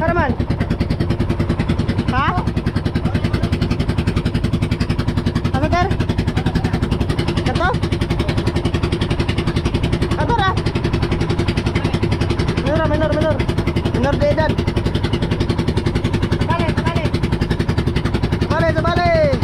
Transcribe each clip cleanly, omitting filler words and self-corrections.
naman? Ha? Ano sir? Kato? Kato ra? Minor de edad. Sabali.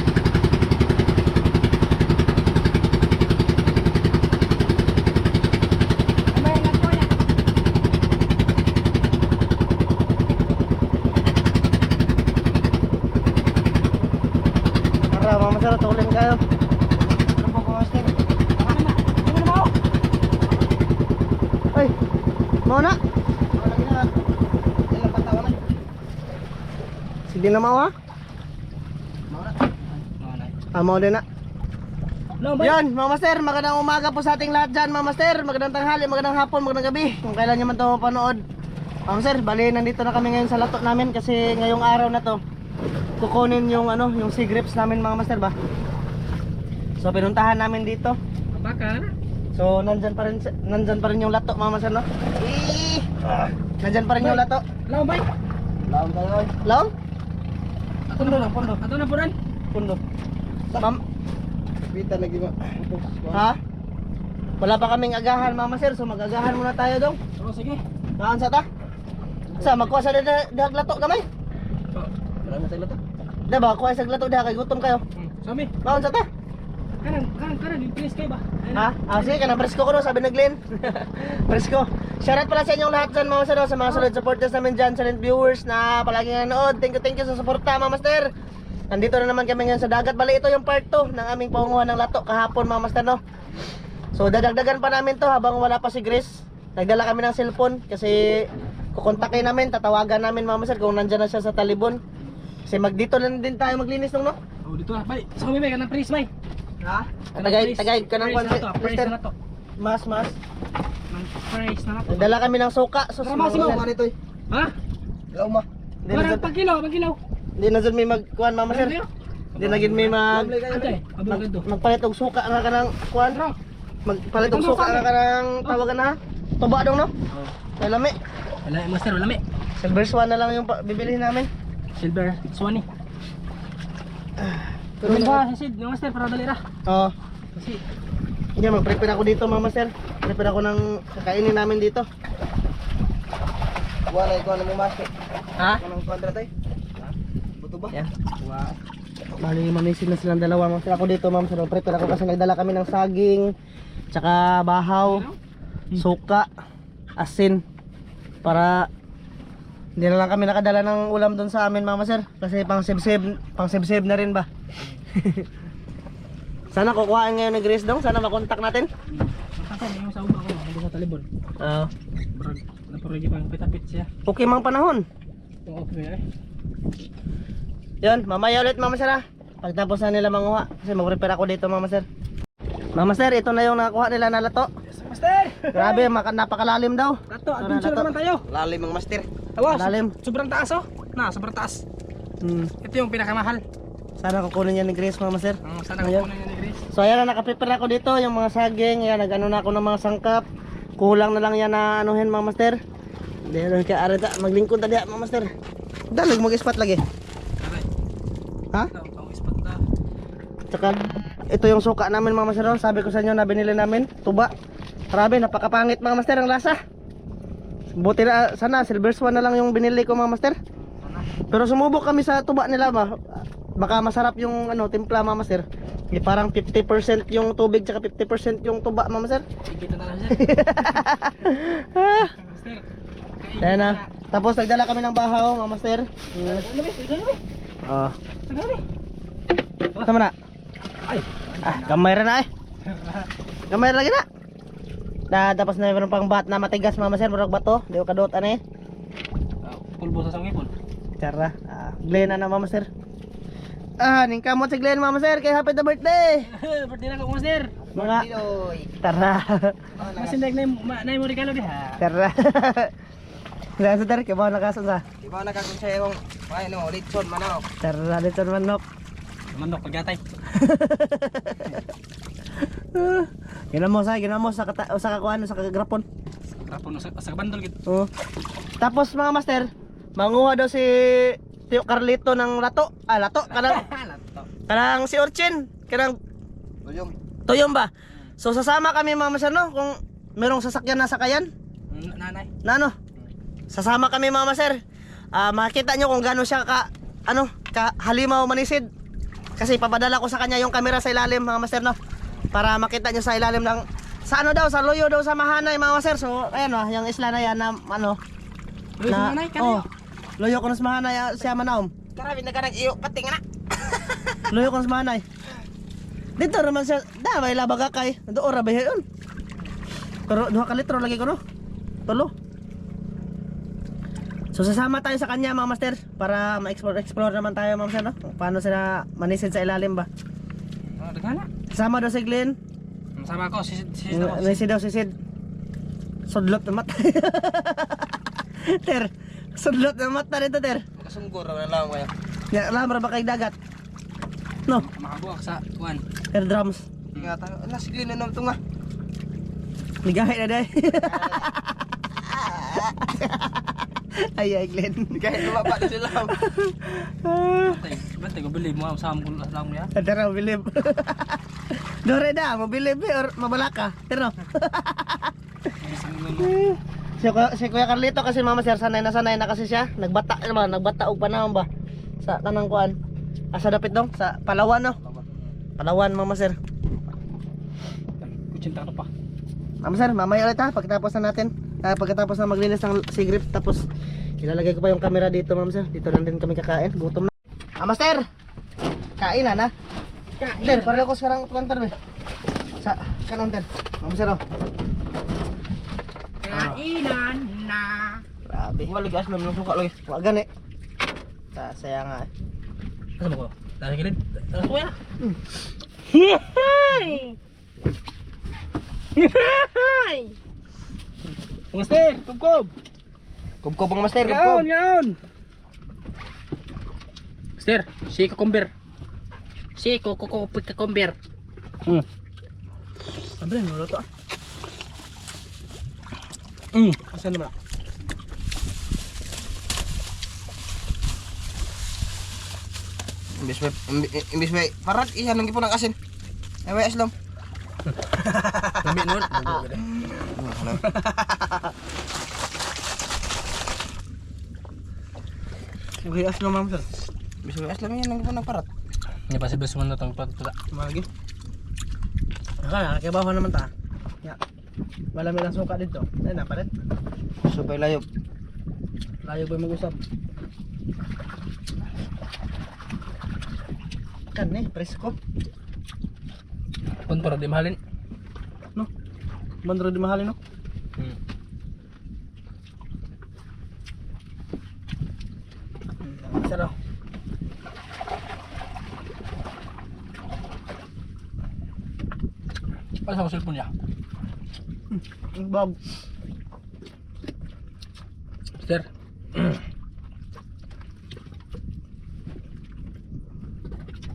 Tara, mama sir, tuloy kayo. Ano po master? Ay, mau na? Sige na mau ha? Mau din na. Yan, mga master, magandang umaga po sa ating lahat dyan, mga master. Magandang tanghali, magandang hapon, magandang gabi, kung kailan nyo man ito mapanood. Mga master, bali nandito na kami ngayon sa lato namin kasi ngayong araw na to kukunin yung yung sea grapes namin, mga master ba. So pinuntahan namin dito. Baka na. So nandyan pa rin yung lato, mga master, no? Nandyan pa rin yung lato. Laong bay. Laong tayo. Laong? Pundo lang, pundo. Ato na puran. Pundo. Ma'am, Pita lagi mo. ha? Wala pa kaming agahan, mama sir, so mag-agahan muna tayo dong. Oh, sige. Naan sa ta? Sa magkuha sa dahag lato gamay? Wala na tayo to. Diba, kuha sa lato dahag kay gutom kayo. Sami. Naan sa ta? Kanan, yung place kayo ba? Ha? Sige, kanang presko ko no, sabi na Glenn. Presko. Shoutout pala sa inyong lahat dyan, mga sir, sa mga solid supporters namin dyan, silent viewers na palagi nanonood. Thank you sa suporta, mga master. Nandito na naman kami ngayon sa dagat. Bali, ito yung part 2 ng aming pangunguha ng lato kahapon, mga master, no? So dadagdagan pa namin to habang wala pa si Grace. Nagdala kami ng cellphone kasi kukontakin namin, tatawagan namin, mga master, kung nandyan na siya sa talibon. Kasi dito lang din tayo maglinis nung, no? Oh, dito na. Bay, sa kami bay, kanang freeze bay. Ha? Tagay ka ng kwan, Freeze na to. Mas Freeze na to. nagdala kami ng suka. So, Tara, Masimo. mga Ano ito? Ha? Ilaw ma. Parang pagkilaw. Hindi na dyan may magkuhan, mama sir. Hindi na gid may Lamlay kayo. Ate, abang ganito. magpalit og suka nga kanang kuhan. Magpalit og suka nga kanang tawagan na. Tuba dong, no? Oh. Ay lami. Wala, master, wala mi. Silver Swan na lang yung bibilihin namin. Silver Swanee. Pero Pero ba, sid, yung master, para dali ra. Oo. Kasi, Hindi, mag-prepare ako dito, mama sir. Prepare ako ng kakainin namin dito. Wala ikaw na mo master. Ha? Kanang kwadra tayo. Buto ba? Yan. wow. Bali, manisin na silang dalawa, ma'am sir. Ako dito, ma'am sir. Prepare ako kasi nagdala kami ng saging, tsaka bahaw, suka, asin. Para hindi na lang kami nakadala ng ulam doon sa amin, mama sir. Kasi pang save na rin ba? Sana kukuhaan ngayon ni Grace dong. Sana makontak natin. Matasa, yung sa uba ko, hindi sa talibon. Oo. Brag, naparagi pang pitapit siya. Okay mang panahon. Okay, Yun, mamaya ulit, mama sir, ha. Pagtapos na nila manguha. Kasi mag-prepare ako dito, mama sir. Mama sir, ito na yung nakuha nila na lato. Yes, master! Grabe, napakalalim daw. Lato, adventure naman tayo. Lalim ang master. Awa, Lalim. sobrang taas oh. Sobrang taas. Ito yung pinakamahal. Sana kukunin yan ni Grace, mama sir. Sana Ayan. kukunin niya ni Grace. So ayan na, nakaprepare ako dito. Yung mga saging, ayan, nag-ano na ako ng mga sangkap. Kulang na lang yan na anuhin, mga master. Dito kaya arita, maglingkod na diya, mga master. Dalag mag-spot lagi. Aray. Ha? Ito, pang spot na. Tsaka ito yung suka namin, mga master. Sabi ko sa inyo na binili namin, tuba. Grabe, napakapangit, mga master, ang lasa. Buti na, sana Silver Swan na lang yung binili ko, mga master. Pero sumubok kami sa tuba nila ba. Baka masarap yung timpla, mga master. Parang 50% yung tubig tsaka 50% yung tuba, mga master. Sige na lang siya. Master. Ayan na. Tapos nagdala kami ng bahaw, mga master. Oh. Tama na. Ay. Gamay rin na eh. Gamay rin lagi na. Tapos na meron pang bat na matigas, mga master. Murag bato. Di ko kadot ano eh. Pulbo sa sangipon. Tara. Glenn na, mga master. Ning kamot si Glenn, mga master. Kay happy the birthday. Birthday na ko, master. Mga tara. Masindag na yung regalo diha. Tara. Kaya sa kaya ba nakasan sa? Di ba nakakung sa yung litson manok. Tara, dito manok. Manok pagyatay. Ginamos sa kakuan sa kagrapon. Tapon sa kabandol gid. Oh. Tapos mga master, Manguha daw si Tio Carlito ng lato. Ah, lato. Kanang si Orchin. Kanang Tuyong. tuyong ba? So sasama kami mga master no kung merong sasakyan na sakayan. Nanay. Na ano? Sasama kami mga master. Makita nyo kung gaano siya ka halimaw manisid. Kasi papadala ko sa kanya yung camera sa ilalim mga master no. Para makita nyo sa ilalim ng sa ano daw, sa loyo daw sa Mahanay mga master. So ayan o, yung isla na yan na ano. Loyo sa Mahanay, kanayo? Loyo ko na sa Mahanay siya manaom. Karami na ka nag-iyo, pating na. Loyo ko na sa Mahanay. Dito naman siya, damay labag akay. Doon rabay yun. Pero 2 ka litro lagi ko no. Tulo. So sasama tayo sa kanya mga master para ma-explore naman tayo mga master no. Kung paano sila manisid sa ilalim ba. Oh, dagana. Kasama daw si Glenn. Sama ko, sisid ako. Manisid daw si Sid. Sudlot na mata. Ter, sudlot na mata nito ter. Makasunggur na lang kayo. Ya, lamra ba kay dagat? No, Makabuak sa kuan. air drums. Ingatan, ala sige na naman ito nga. Ligahay na day. Ay, Glenn. Kahit lumapa na sila. Bantay ko bili mo sa amon lang ya. Tara, bilib. Dore da, mabilib or mabalaka. Tara. Si Kuya Carlito kasi mama sir, sanay na kasi siya. Nagbata naman, nagbata og panahon ba? Sa kanang kuan. Asa dapit dong? Sa Palawan no? Palawan mama sir. Kucinta ka pa. Mama sir, mamaya ulit ha, pagkatapos na natin. Pagkatapos na maglinis ng sigrip, tapos ilalagay ko pa yung camera dito mama sir. Dito lang din kami kakain, gutom na. Master! Kain na. Kain. Para ako sarang plantar be. Sa kanon ten. Mama sir oh. Kainan na. Grabe. Maligas na ng suka lagi. Wag gani. Saya nga eh. Asa mo ko? Dari gilid. Asa ko ya? Master, kubkob. Kubkob ang master, Yaon, kubkob. yaon. Master, si kukumber. Si kukumber. Ambil yang lolo to. Asan naman? Imbis may parat iyan ng ipon ng asin. Ay aslam. Kami nun. Sige aslo mama sir. Imbis may aslam iyan ng ipon ng parat. Ini pasti besuman datang pala. Lagi. Akala kabaho naman ta. Ya. Wala may lang suka dito. Ay na palit. Supay layog. Layo ba mag-usap? Kan eh, presko. Pun para di mahalin. No. Bandro di mahalin no. Saro. Apa sama cellphone ya? Bag. Mister.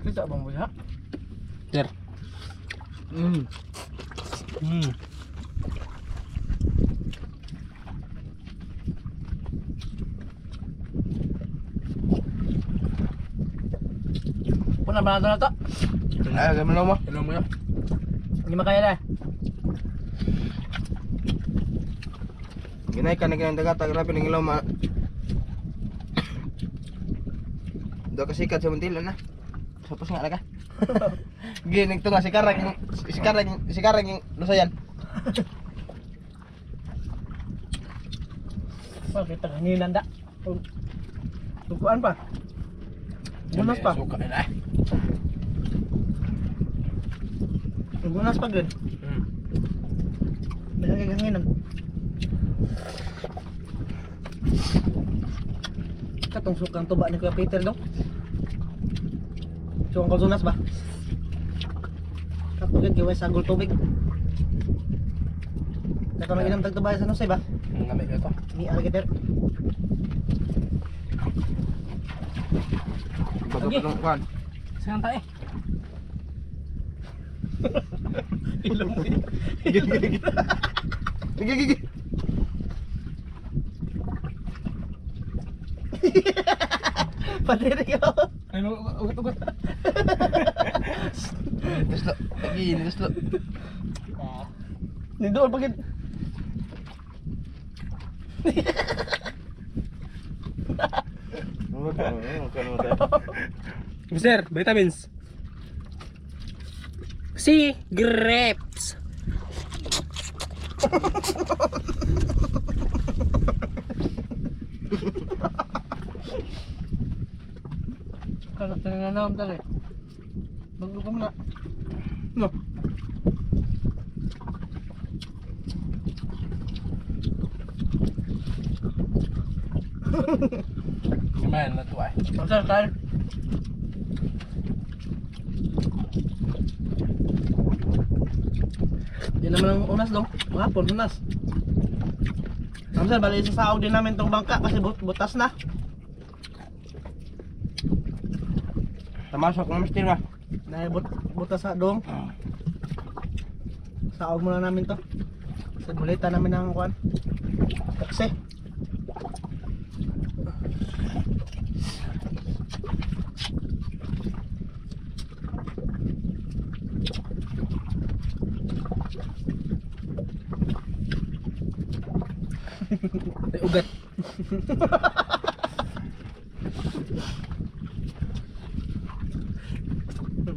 Kita bang buya? Mister. Puna ba na to? Ay, gamay mo. Hello mo ya. Hindi makaya na. Ginay ka na ganyan dagat, grabe ng ilaw ma. Do ka sikat sa Montilo na. Sapos nga ka. Ginig to nga si Karag yung lusayan. Bakit tanginan da? Tukuan pa. Bunas pa. Suka na. Bunas pa gud. Nagaganginan. Katong sukang tuba ni Kuya Peter dong. Sukang kalsunas ba? Katong giway sa agol tubig. Katong naginam tag tuba sa nusay ba? Ngamit ko to. Ni alligator. Bago pa ng kwan. Saan tayo? Ilong mo. Gigi. Padiri ko. Ay, ugot. Tuslo. Lagi, tuslo. Nindol pagit. Mister, vitamins. Si grapes. Kalau tengah naam tali. Bago ka muna. No. Kumain na to ay. Masal kan? Di naman ang unas dong. Mahapon unas. Masal bali sa saog din namin tong bangka kasi butas na. Tamasok na mister nga. Butas sa dong. Saog muna namin to. Sa bulita namin ng kuan. Taksi. Ay, ugat.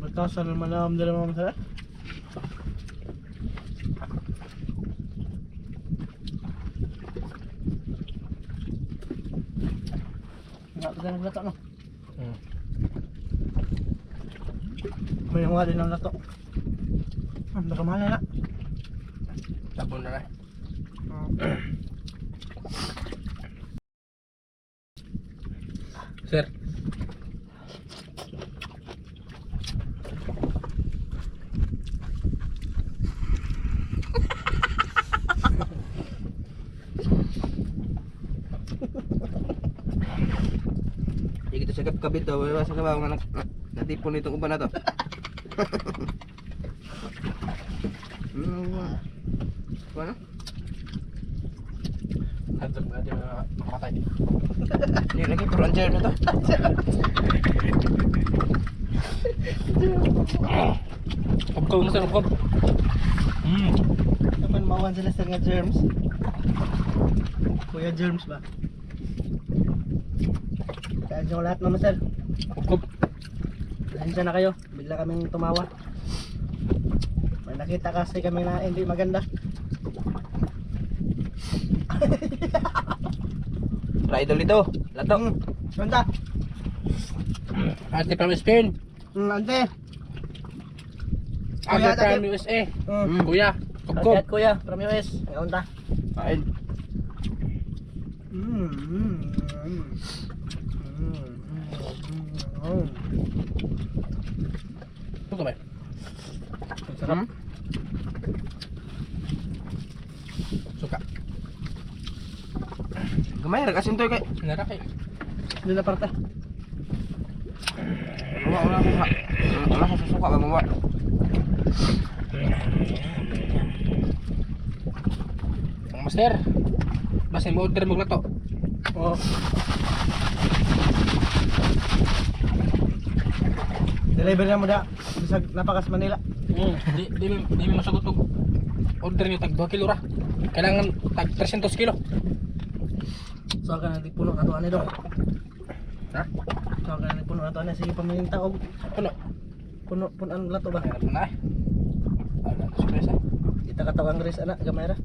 Batasan naman namin dala mga masarap. Nga pa ng lato no? May mga din ng lato. Nakamahal na. Tapon na na. Sir. Hindi kita sagap kabit daw. Wala sa kabaw nga natipon itong uban na to. Ano? Handsome na dyan na makamatay. Hindi lagi pero ang germ na to. Upkaw mo sir, upkaw. Naman mawan sila sa nga germs. Kuya germs ba? Kaya dyan lahat naman sir. Upkaw. Lansya na kayo. Bigla kaming tumawa. May nakita kasi kami na hindi maganda. Idol ito. Lato. Ganda. Ate from Spain. Ante. Ate Kuya, from USA. Mm. Kuya, upkaw. Agad kuya, from US. Ngayon ta. Kain. Ito ka ba? Sarap. Suka. Gamay ra kasi ito kay. Narakay. Doon na parte. Wala ko. Wala ko susuka ba mo. Master. Basta mo order mo lato. Oo. Deliver na mo da. Bisag napakas Manila. Di mo masagot og order niyo tag 2 kilo ra. Kailangan tag 300 kilo. So ka na di puno ato ani dong. Ha? So ka na di puno ato ani sige pamaminta og Puno. puno ang lato ba. Ayan na. Ano surprise. Kita katawang res anak gamay ra.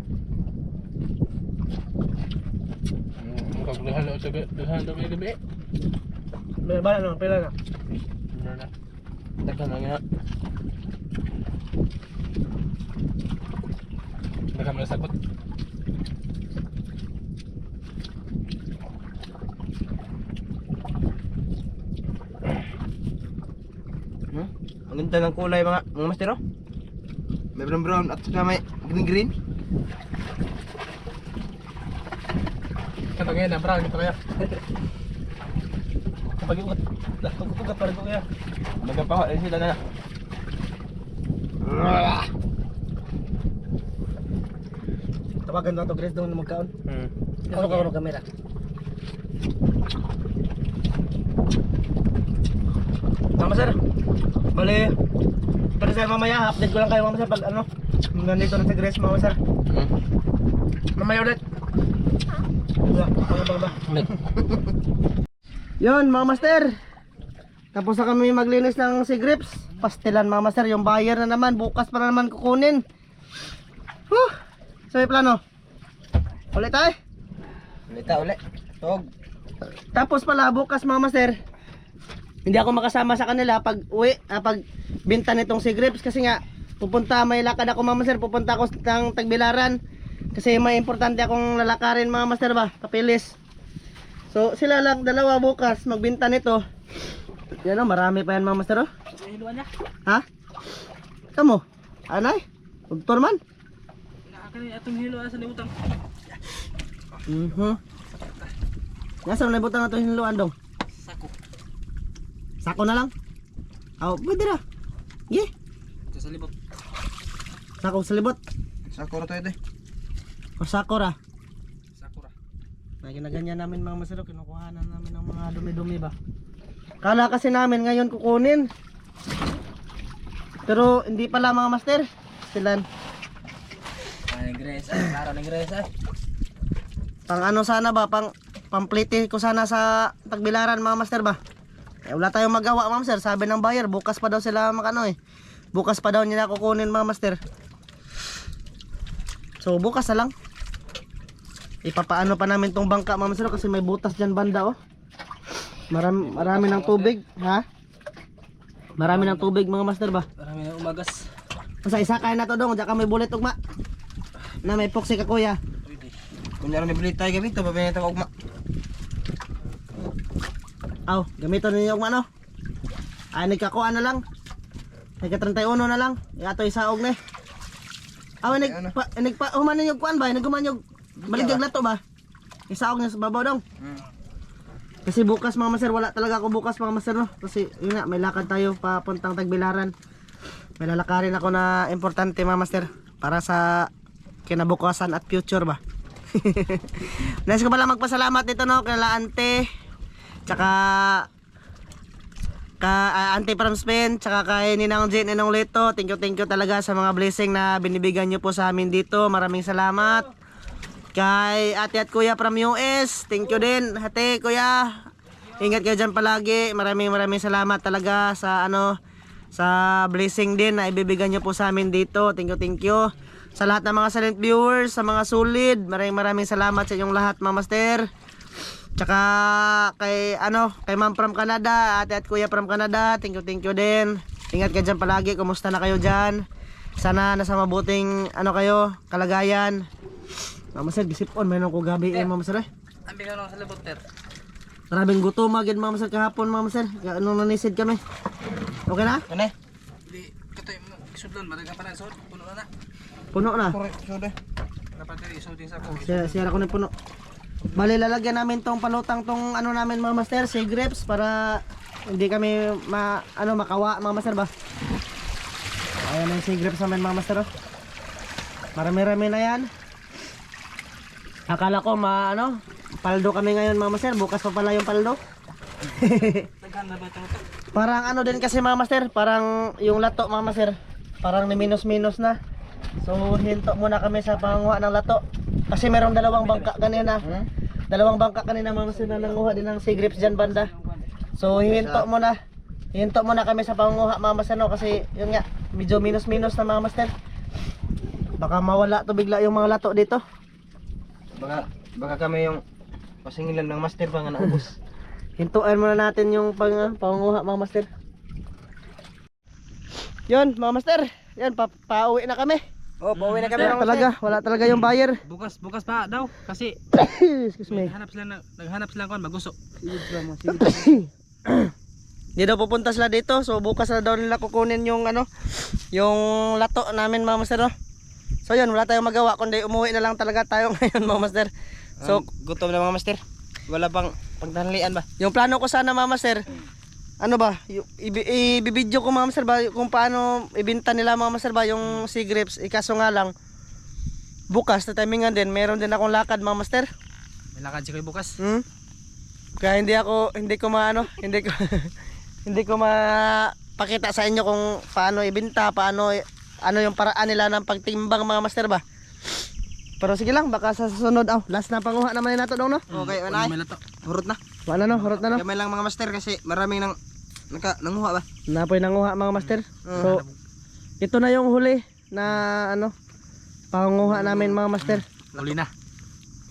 Magkaglahan sa gabi. May bala na pila na. Ano na. Daghan lang nga. Baka mo sagot. Ang ganda ng kulay mga master oh. May brown brown at saka may green green. Katagay na brown ito kaya. Kapag ugat. Ugat pa rin ko kaya. Magapaho rin sila na. Tawagan na to Grace doon magkaon. Ano ka kamera? Mama sir, bali, pero sir mamaya, update ko lang kayo mama sir pag ano, nandito na sa Grace mama sir. Mamaya ulit. Ba. Yun mga master. Tapos na kami maglinis ng si Grips. Pastilan mga master, yung buyer na naman. Bukas pa na naman kukunin. So may plano. Ulit tayo. Ulit. Tog. Tapos pala bukas mga master, hindi ako makasama sa kanila pag uwi, pag binta nitong si Grips. Kasi nga pupunta, may lakad ako mga master. Pupunta ako ng Tagbilaran. Kasi may importante akong lalakarin mga master ba, kapilis. So sila lang dalawa bukas magbinta nito. Yan o, marami pa yan mga master oh. Hiluan niya. Ha? Kamu? Anay? Doktor man? Nakakani atong hiluan sa libutan. Nasa na butang ato hinuan dong? Sako. Sako na lang? Aw, pwede na. Ye. Ito sa libot. Sako sa libot. Sakura to ito. O sakura. Sakura. Na ginaganyan namin mga masero, kinukuhanan namin ng mga dumi-dumi ba. Kala kasi namin ngayon kukunin. Pero hindi pala mga master. Silan. Nag-resa, klaro nag-resa. Pang ano sana ba, pang pamplete ko sana sa Tagbilaran mga master ba. Eh, wala tayong magawa mga master. Sabi ng buyer, bukas pa daw sila makano eh. Bukas pa daw nila kukunin mga master. So bukas na lang. Ipapaano pa namin tong bangka mga master kasi may butas dyan banda oh. Marami ng tubig, ha? Marami ng tubig mga master ba? Marami na umagas. Sa isa kaya na to dong, diyan ka may bullet ugma. Na may epoxy ka kuya. Pwede. Kung naroon may tayo gamito, babinita ko ugma. Aw, gamiton ninyo ugma no. Ay nagkakuan na lang. Nagka 31 na lang. Yato isaog na. Aw nagpa human ninyo kuan ba? Nagguman yung baligag lato ba? Isaog na sa babaw dong. Kasi bukas mga master, wala talaga ako bukas mga master no. Kasi yun nga, may lakad tayo papuntang Tagbilaran. May lalakarin ako na importante mga master para sa kinabukasan at future ba. Nais ko pala magpasalamat dito no kay Ante, tsaka Ante from Spain, tsaka kay Ninang Jen, Ninang Leto. Thank you talaga sa mga blessing na binibigyan nyo po sa amin dito. Maraming salamat. Kay ate at kuya from US, thank you din. Ate, kuya, ingat kayo dyan palagi. Maraming salamat talaga sa sa blessing din na ibibigay nyo po sa amin dito. Thank you. Sa lahat ng mga silent viewers, sa mga solid, maraming salamat sa inyong lahat mga master. Tsaka kay kay ma'am from Canada, ate at kuya from Canada, thank you din. Ingat kayo dyan palagi. Kumusta na kayo dyan? Sana nasa mabuting kayo, kalagayan. Mama sir, gisipon, mayroon ko gabi mama sir eh. Ambil ka lang sa libot, ter. Maraming gutom agad mama sir kahapon mama sir. Anong nanisid kami? Okay na? Ano? Di, katoy mo, isudlon, madagang pa na isud, puno na na. Puno na. Sudah. Dapat ter, isudin sa ko. Sira ko na puno. Bali lalagyan namin tong palutang tong namin mga master, si Grips para hindi kami makawa mga master ba. Ayan na yung si Grips namin mga master oh. Marami na yan. Akala ko paldo kami ngayon mga master, bukas pa pala yung paldo. Naghan na ba ito? Parang din kasi mga master, parang yung lato mga master, parang ni minus na. So hinto muna kami sa panguha ng lato. Kasi merong dalawang bangka kanina. Dalawang bangka kanina mga master na nanguha din ng si Grips dyan banda. So hinto muna kami sa panguha mga master no, kasi yun nga, medyo minus na mga master. Baka mawala to bigla yung mga lato dito. Baka kami yung pasingilan ng master pa nga naubos. Hintuan muna natin yung panguha mga master. Yun mga master, yan pauwi na kami. Oh, pauwi na kami mga Wala talaga yung buyer. Bukas pa daw kasi Excuse me. naghanap sila kon maguso. Hindi daw pupunta sila dito, so bukas na daw nila kukunin yung yung lato namin mga master no? So yun, wala tayong magawa kundi umuwi na lang talaga tayo ngayon mga master. So gutom na mga master. Wala pang pagtanghalian ba? yung plano ko sana mga master, i-video ko mga master ba kung paano ibenta nila mga master ba yung si Grips. Ikaso nga lang bukas na timingan din, meron din akong lakad mga master. May lakad si Kuya bukas. Kaya hindi ko hindi ko mapakita sa inyo kung paano ibenta, ano yung paraan nila ng pagtimbang mga master ba. Pero sige lang, baka sa susunod, last na panguha naman nato dong no. Okay, wala May ay. lato. Hurot na. Wala no, harot na no. Gamay lang mga master kasi maraming nanguha ba? Napoy nanguha mga master. So ito na yung huli na panguha namin mga master. Uli na.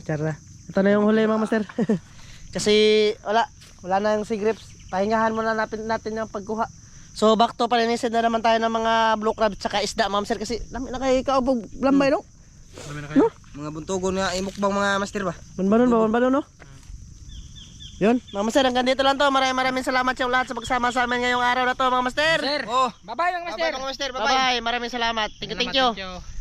Tara. Ito na yung huli mga master. Kasi wala na yung sea grapes. Pahingahan muna natin yung pagkuha. So back to palinisin na naman tayo ng mga blue crab tsaka isda mga master kasi dami na kayo kaubog lambay no. Dami na kayo. Mga buntugon nga imukbang mga master ba? Banbanon no. Yun, mga master, hanggang dito lang to. Maraming salamat sa lahat sa pagsama sa amin ngayong araw na to mga master. Master. Oh, Bye-bye mga master. bye mga master, bye bye. Bye bye, maraming salamat. Thank you. Thank you.